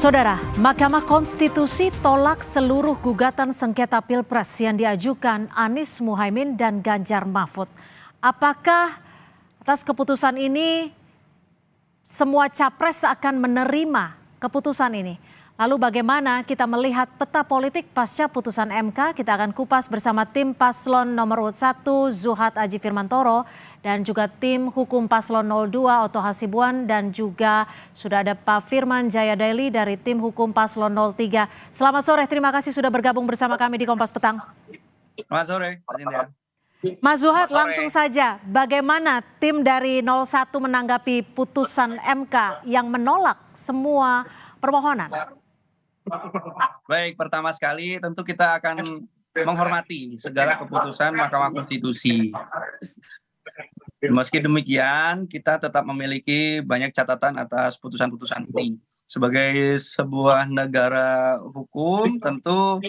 Saudara, Mahkamah Konstitusi tolak seluruh gugatan sengketa Pilpres yang diajukan Anies Muhaimin dan Ganjar Mahfud. Apakah atas keputusan ini semua capres akan menerima keputusan ini? Lalu bagaimana kita melihat peta politik pasca putusan MK? Kita akan kupas bersama tim Paslon nomor 1 Zuhad Aji Firmantoro dan juga tim hukum Paslon 02 Oto Hasibuan dan juga sudah ada Pak Firman Jayadaili dari tim hukum Paslon 03. Selamat sore, terima kasih sudah bergabung bersama kami di Kompas Petang. Selamat sore, Pak Cynthia. Mas Zuhad, langsung saja, bagaimana tim dari 01 menanggapi putusan MK yang menolak semua permohonan? Baik, pertama sekali tentu kita akan menghormati segala keputusan Mahkamah Konstitusi. Meski demikian, kita tetap memiliki banyak catatan atas putusan-putusan ini. Sebagai sebuah negara hukum, tentu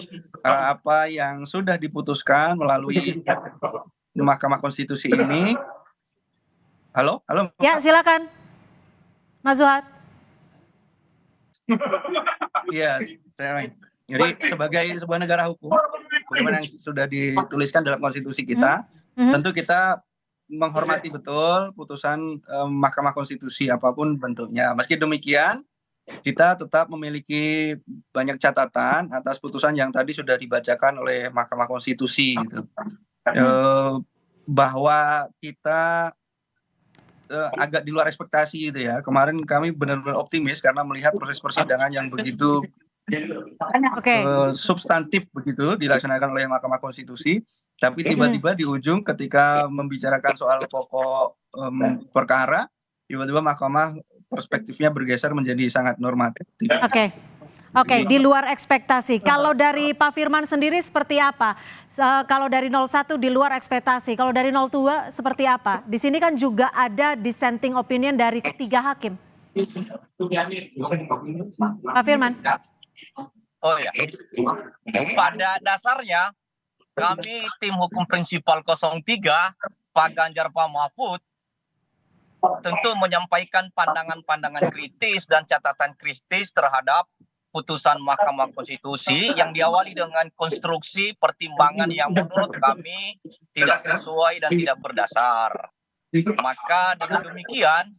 apa yang sudah diputuskan melalui Mahkamah Konstitusi ini. Halo? Ya, silakan, Mas Zuhad. Iya, jadi sebagai sebuah negara hukum, bagaimana yang sudah dituliskan dalam konstitusi kita, tentu kita menghormati betul putusan Mahkamah Konstitusi apapun bentuknya. Meski demikian, kita tetap memiliki banyak catatan atas putusan yang tadi sudah dibacakan oleh Mahkamah Konstitusi, gitu. Bahwa kita agak di luar ekspektasi gitu ya. Kemarin kami benar-benar optimis karena melihat proses persidangan yang begitu substantif begitu dilaksanakan oleh Mahkamah Konstitusi, tapi tiba-tiba di ujung ketika membicarakan soal pokok perkara, tiba-tiba Mahkamah perspektifnya bergeser menjadi sangat normatif. Oke, di luar ekspektasi. Kalau dari Pak Firman sendiri seperti apa? Kalau dari 01 di luar ekspektasi, kalau dari 02 seperti apa? Di sini kan juga ada dissenting opinion dari 3 hakim. Pak Firman. Oh ya, pada dasarnya kami tim hukum prinsipal 03, Pak Ganjar, Pak Mahfud, tentu menyampaikan pandangan-pandangan kritis dan catatan kritis terhadap putusan Mahkamah Konstitusi yang diawali dengan konstruksi pertimbangan yang menurut kami tidak sesuai dan tidak berdasar. Maka dengan demikian,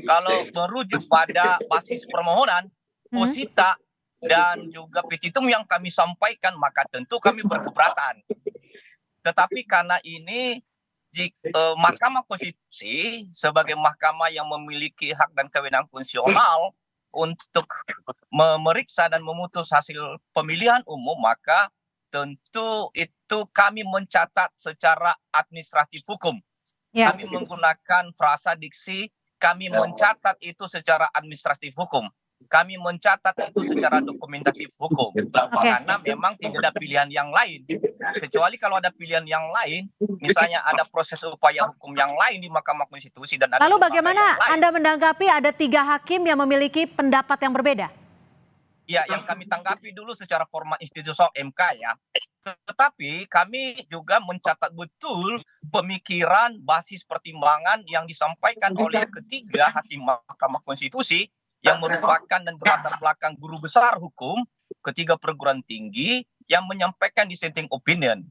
kalau merujuk pada basis permohonan, posita dan juga petitum yang kami sampaikan, maka tentu kami berkeberatan. Tetapi karena ini Mahkamah Konstitusi sebagai mahkamah yang memiliki hak dan kewenangan konstitusional untuk memeriksa dan memutus hasil pemilihan umum, maka tentu itu kami mencatat secara administratif hukum. Kami menggunakan frasa diksi, kami mencatat itu secara administratif hukum. Kami mencatat itu secara dokumentatif hukum. Karena memang tidak ada pilihan yang lain. Kecuali kalau ada pilihan yang lain, misalnya ada proses upaya hukum yang lain di Mahkamah Konstitusi. Dan lalu bagaimana Anda menanggapi ada 3 hakim yang memiliki pendapat yang berbeda? Ya, yang kami tanggapi dulu secara formal institusional MK ya. Tetapi kami juga mencatat betul pemikiran basis pertimbangan yang disampaikan oleh ketiga hakim Mahkamah Konstitusi yang merupakan dan berlatar belakang guru besar hukum, ketiga perguruan tinggi yang menyampaikan dissenting opinion.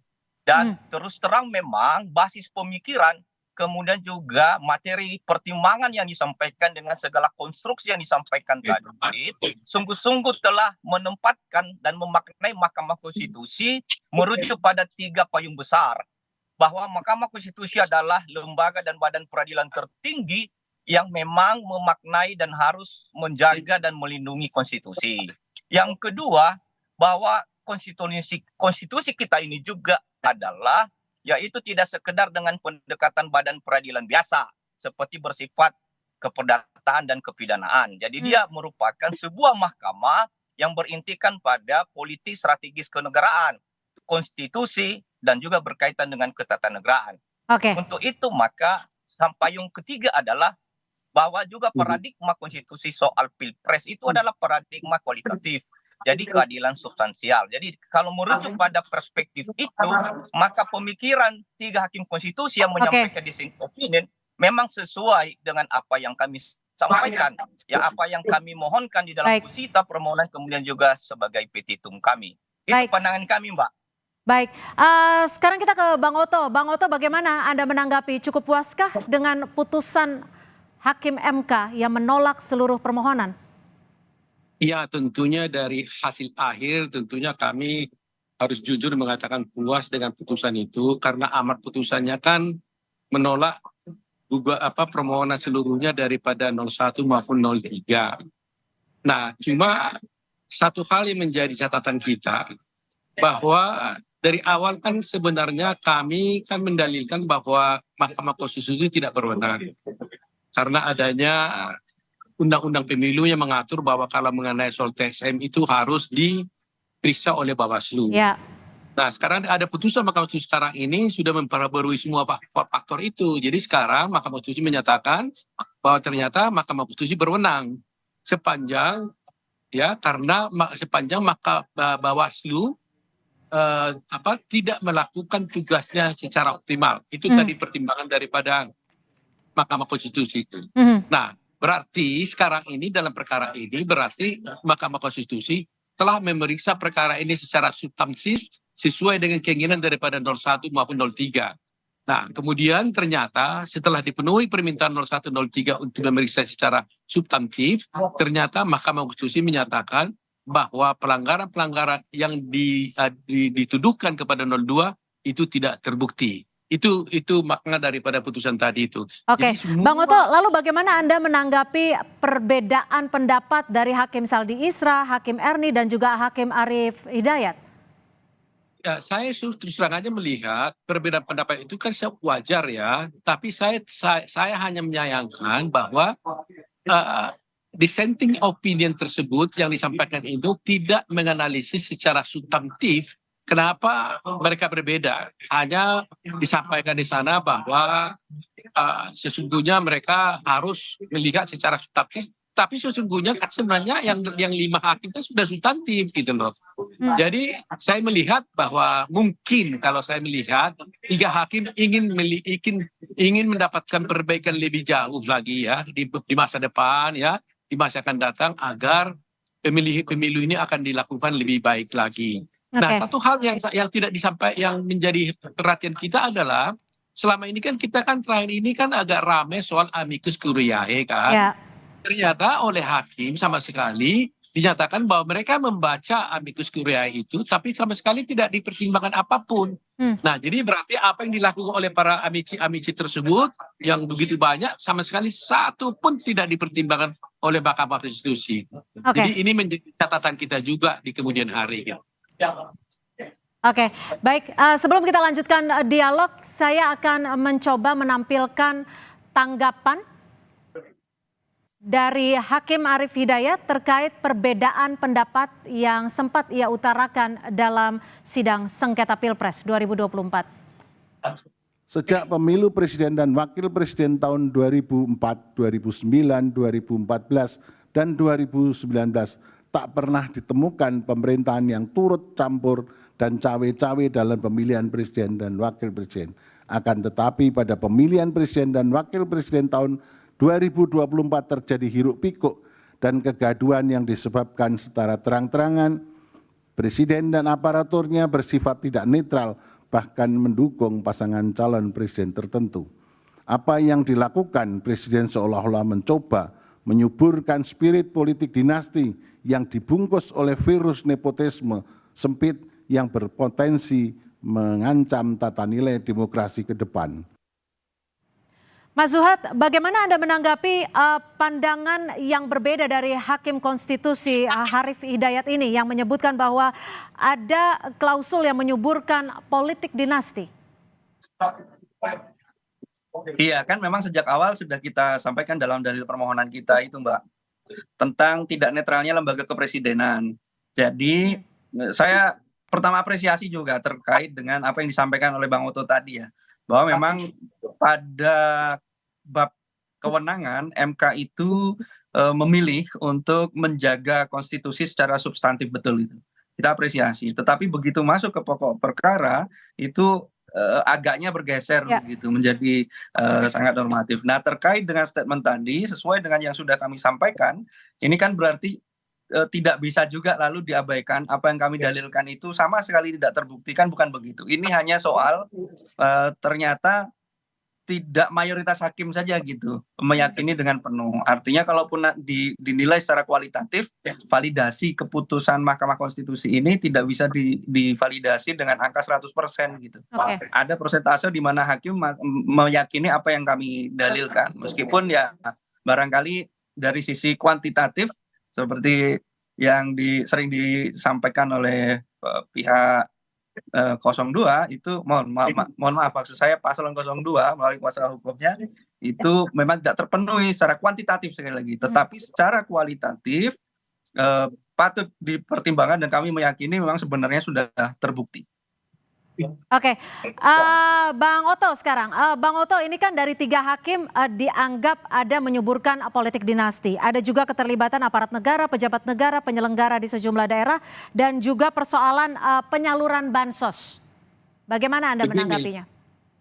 Dan terus terang memang basis pemikiran, kemudian juga materi pertimbangan yang disampaikan dengan segala konstruksi yang disampaikan tadi, sungguh-sungguh telah menempatkan dan memaknai Mahkamah Konstitusi merujuk pada 3 payung besar. Bahwa Mahkamah Konstitusi adalah lembaga dan badan peradilan tertinggi yang memang memaknai dan harus menjaga dan melindungi konstitusi. Yang kedua, bahwa konstitusi kita ini juga adalah yaitu tidak sekedar dengan pendekatan badan peradilan biasa seperti bersifat keperdataan dan kepidanaan. Jadi dia merupakan sebuah mahkamah yang berintikan pada politik strategis kenegaraan, konstitusi dan juga berkaitan dengan ketatanegaraan. Untuk itu maka payung ketiga adalah bahwa juga paradigma konstitusi soal pilpres itu adalah paradigma kualitatif. Jadi keadilan substansial. Jadi kalau merujuk pada perspektif itu, maka pemikiran 3 hakim konstitusi yang menyampaikan dissenting opinion memang sesuai dengan apa yang kami sampaikan ya apa yang kami mohonkan di dalam Baik. posita permohonan, kemudian juga sebagai petitum kami. Itu Baik. pandangan kami, Mbak. Baik, sekarang kita ke Bang Oto. Bang Oto, bagaimana Anda menanggapi? Cukup puaskah dengan putusan Hakim MK yang menolak seluruh permohonan? Ya, tentunya dari hasil akhir tentunya kami harus jujur mengatakan puas dengan putusan itu karena amar putusannya kan menolak permohonan seluruhnya daripada 01 maupun 03. Nah, cuma satu hal yang menjadi catatan kita bahwa dari awal kan sebenarnya kami kan mendalilkan bahwa Mahkamah Konstitusi tidak berwenang karena adanya Undang-Undang Pemilu yang mengatur bahwa kalau mengenai soal TSM itu harus diperiksa oleh Bawaslu. Ya. Nah, sekarang ada putusan Mahkamah Konstitusi sekarang ini sudah memperbarui semua faktor itu. Jadi sekarang Mahkamah Konstitusi menyatakan bahwa ternyata Mahkamah Konstitusi berwenang sepanjang Bawaslu tidak melakukan tugasnya secara optimal. Itu tadi pertimbangan daripada Mahkamah Konstitusi itu. Nah, berarti sekarang ini dalam perkara ini berarti Mahkamah Konstitusi telah memeriksa perkara ini secara substantif sesuai dengan keinginan daripada 01 maupun 03. Nah, kemudian ternyata setelah dipenuhi permintaan 01 03 untuk memeriksa secara substantif, ternyata Mahkamah Konstitusi menyatakan bahwa pelanggaran-pelanggaran yang dituduhkan kepada 02 itu tidak terbukti. Itu makna daripada putusan tadi itu. Oke, Bang Oto, lalu bagaimana Anda menanggapi perbedaan pendapat dari Hakim Saldi Isra, Hakim Erni, dan juga Hakim Arief Hidayat? Ya, saya terus terang aja melihat perbedaan pendapat itu kan wajar ya, tapi saya hanya menyayangkan bahwa dissenting opinion tersebut yang disampaikan itu tidak menganalisis secara substantif kenapa mereka berbeda. Hanya disampaikan di sana bahwa sesungguhnya mereka harus melihat secara substantif, tapi sesungguhnya kan sebenarnya yang 5 hakim itu sudah substantif gitu loh. Jadi saya melihat bahwa mungkin kalau saya melihat 3 hakim ingin mendapatkan perbaikan lebih jauh lagi ya di masa depan ya, di masa akan datang agar pemilu ini akan dilakukan lebih baik lagi. Nah, satu hal yang tidak disampaikan yang menjadi perhatian kita adalah selama ini kan kita kan terakhir ini kan agak ramai soal amicus curiae kan. Ya. Ternyata oleh hakim sama sekali dinyatakan bahwa mereka membaca amicus curiae itu tapi sama sekali tidak dipertimbangkan apapun. Nah, jadi berarti apa yang dilakukan oleh para amici tersebut yang begitu banyak sama sekali satu pun tidak dipertimbangkan oleh Mahkamah Konstitusi. Jadi ini menjadi catatan kita juga di kemudian hari. Oke, baik. Sebelum kita lanjutkan dialog, saya akan mencoba menampilkan tanggapan dari Hakim Arief Hidayat terkait perbedaan pendapat yang sempat ia utarakan dalam sidang sengketa Pilpres 2024. Sejak pemilu presiden dan wakil presiden tahun 2004, 2009, 2014, dan 2019 tak pernah ditemukan pemerintahan yang turut campur dan cawe-cawe dalam pemilihan presiden dan wakil presiden. Akan tetapi pada pemilihan presiden dan wakil presiden tahun 2024 terjadi hiruk pikuk dan kegaduhan yang disebabkan secara terang-terangan presiden dan aparaturnya bersifat tidak netral bahkan mendukung pasangan calon presiden tertentu. Apa yang dilakukan presiden seolah-olah mencoba menyuburkan spirit politik dinasti yang dibungkus oleh virus nepotisme sempit yang berpotensi mengancam tata nilai demokrasi ke depan. Mas Zuhad, bagaimana Anda menanggapi pandangan yang berbeda dari Hakim Konstitusi Arief Hidayat ini yang menyebutkan bahwa ada klausul yang menyuburkan politik dinasti? Iya, kan memang sejak awal sudah kita sampaikan dalam dalil permohonan kita itu, Mbak, tentang tidak netralnya lembaga kepresidenan. Jadi saya pertama apresiasi juga terkait dengan apa yang disampaikan oleh Bang Oto tadi ya, bahwa memang pada bab kewenangan MK itu memilih untuk menjaga konstitusi secara substantif betul itu. Kita apresiasi. Tetapi begitu masuk ke pokok perkara itu agaknya bergeser Ya. gitu menjadi sangat normatif. Nah, terkait dengan statement tadi, sesuai dengan yang sudah kami sampaikan, ini kan berarti tidak bisa juga lalu diabaikan apa yang kami dalilkan itu sama sekali tidak terbukti, kan bukan begitu. Ini hanya soal ternyata tidak mayoritas hakim saja gitu meyakini dengan penuh. Artinya kalaupun dinilai secara kualitatif, validasi keputusan Mahkamah Konstitusi ini tidak bisa divalidasi dengan angka 100% gitu. Oke. Ada persentase di mana hakim meyakini apa yang kami dalilkan. Meskipun ya barangkali dari sisi kuantitatif seperti yang sering disampaikan oleh pihak 02 itu mohon maaf maksud saya paslon 02 melalui kuasa hukumnya itu memang tidak terpenuhi secara kuantitatif sekali lagi, tetapi secara kualitatif patut dipertimbangkan dan kami meyakini memang sebenarnya sudah terbukti. Oke, Bang Oto sekarang. Bang Oto, ini kan dari 3 hakim dianggap ada menyuburkan politik dinasti. Ada juga keterlibatan aparat negara, pejabat negara, penyelenggara di sejumlah daerah, dan juga persoalan penyaluran bansos. Bagaimana Anda menanggapinya?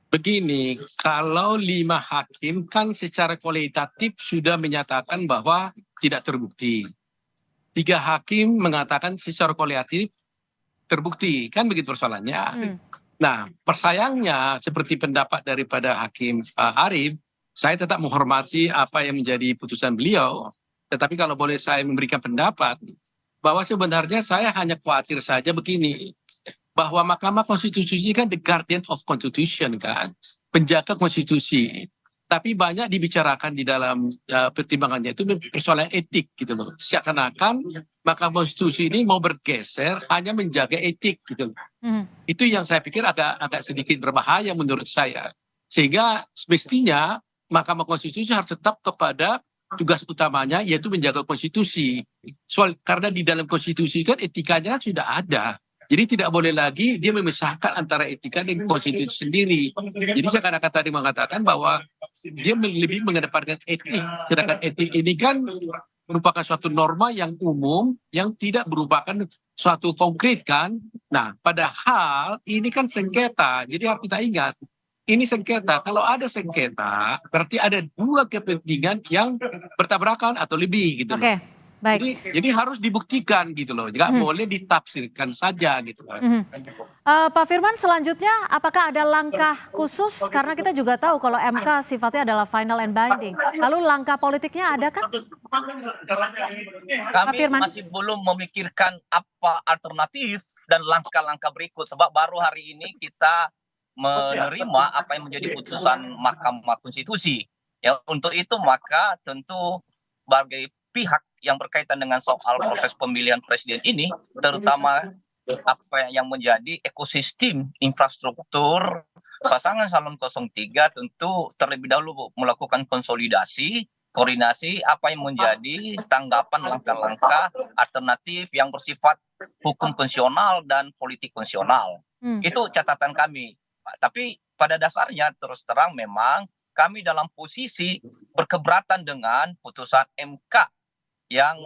Begini, kalau 5 hakim kan secara kualitatif sudah menyatakan bahwa tidak terbukti. 3 hakim mengatakan secara kualitatif terbukti, kan begitu persoalannya. Nah, persayangnya seperti pendapat daripada Hakim Arief, saya tetap menghormati apa yang menjadi putusan beliau. Tetapi kalau boleh saya memberikan pendapat, bahwa sebenarnya saya hanya khawatir saja begini, bahwa Mahkamah Konstitusi ini kan the guardian of constitution kan, penjaga konstitusi. Tapi banyak dibicarakan di dalam pertimbangannya itu persoalan etik gitu loh. Seakan-akan Mahkamah Konstitusi ini mau bergeser hanya menjaga etik gitu loh. Itu yang saya pikir agak sedikit berbahaya menurut saya. Sehingga semestinya Mahkamah Konstitusi harus tetap kepada tugas utamanya yaitu menjaga konstitusi. Karena di dalam konstitusi kan etikanya sudah ada. Jadi tidak boleh lagi dia memisahkan antara etika dan konstitusi sendiri. Jadi saya kadang-kadang tadi mengatakan bahwa dia lebih mengedepankan etik. Sedangkan etik ini kan merupakan suatu norma yang umum yang tidak merupakan suatu konkret kan. Nah, padahal ini kan sengketa. Jadi harus kita ingat, ini sengketa. Kalau ada sengketa, berarti ada 2 kepentingan yang bertabrakan atau lebih gitu. Oke. Baik. Jadi harus dibuktikan gitu loh, nggak boleh ditafsirkan saja gitu. Pak Firman, selanjutnya apakah ada langkah khusus karena kita juga tahu kalau MK sifatnya adalah final and binding. Lalu langkah politiknya adakah? Kami masih belum memikirkan apa alternatif dan langkah-langkah berikut sebab baru hari ini kita menerima apa yang menjadi putusan Mahkamah Konstitusi. Ya, untuk itu maka tentu sebagai pihak yang berkaitan dengan soal proses pemilihan presiden ini, terutama apa yang menjadi ekosistem infrastruktur pasangan calon 03 tentu terlebih dahulu melakukan konsolidasi, koordinasi apa yang menjadi tanggapan langkah-langkah alternatif yang bersifat hukum konstitusional dan politik konstitusional. Itu catatan kami. Tapi pada dasarnya terus terang memang kami dalam posisi berkeberatan dengan putusan MK yang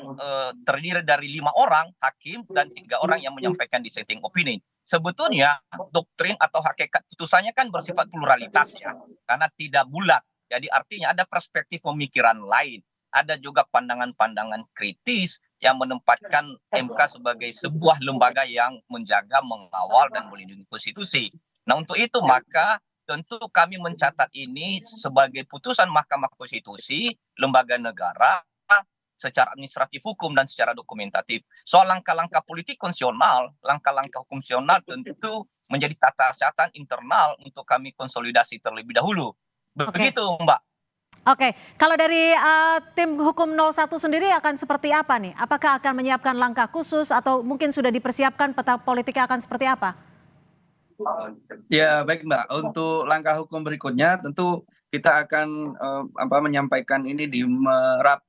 terdiri dari 5 orang hakim dan 3 orang yang menyampaikan dissenting opinion. Sebetulnya doktrin atau hakikat putusannya kan bersifat pluralitas ya, karena tidak bulat. Jadi artinya ada perspektif pemikiran lain, ada juga pandangan-pandangan kritis yang menempatkan MK sebagai sebuah lembaga yang menjaga, mengawal dan melindungi konstitusi. Nah, untuk itu maka tentu kami mencatat ini sebagai putusan Mahkamah Konstitusi, lembaga negara secara administratif hukum dan secara dokumentatif. Soal langkah-langkah politik konstitusional, langkah-langkah hukum konstitusional tentu menjadi tata catatan internal untuk kami konsolidasi terlebih dahulu. Begitu, Mbak. Oke, kalau dari tim hukum 01 sendiri akan seperti apa nih? Apakah akan menyiapkan langkah khusus atau mungkin sudah dipersiapkan peta politiknya akan seperti apa? Ya baik Mbak, untuk langkah hukum berikutnya tentu kita akan menyampaikan ini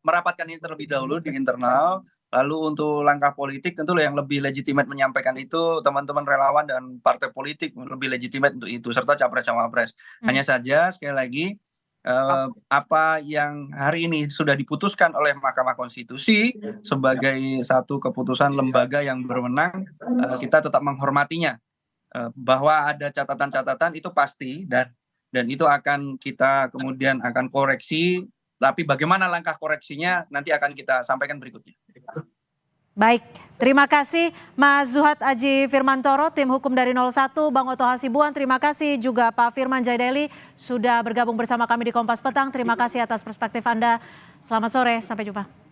merapatkan ini terlebih dahulu di internal. Lalu untuk langkah politik tentu yang lebih legitimate menyampaikan itu teman-teman relawan dan partai politik lebih legitimate untuk itu serta capres-cawapres. Hanya saja sekali lagi apa yang hari ini sudah diputuskan oleh Mahkamah Konstitusi sebagai satu keputusan lembaga yang berwenang, kita tetap menghormatinya. Bahwa ada catatan-catatan itu pasti, dan itu akan kita kemudian akan koreksi, tapi bagaimana langkah koreksinya nanti akan kita sampaikan berikutnya. Baik, terima kasih Mas Zuhad Aji Firmantoro, tim hukum dari 01, Bang Oto Hasibuan, terima kasih juga Pak Firman Jaideli sudah bergabung bersama kami di Kompas Petang. Terima kasih atas perspektif Anda. Selamat sore, sampai jumpa.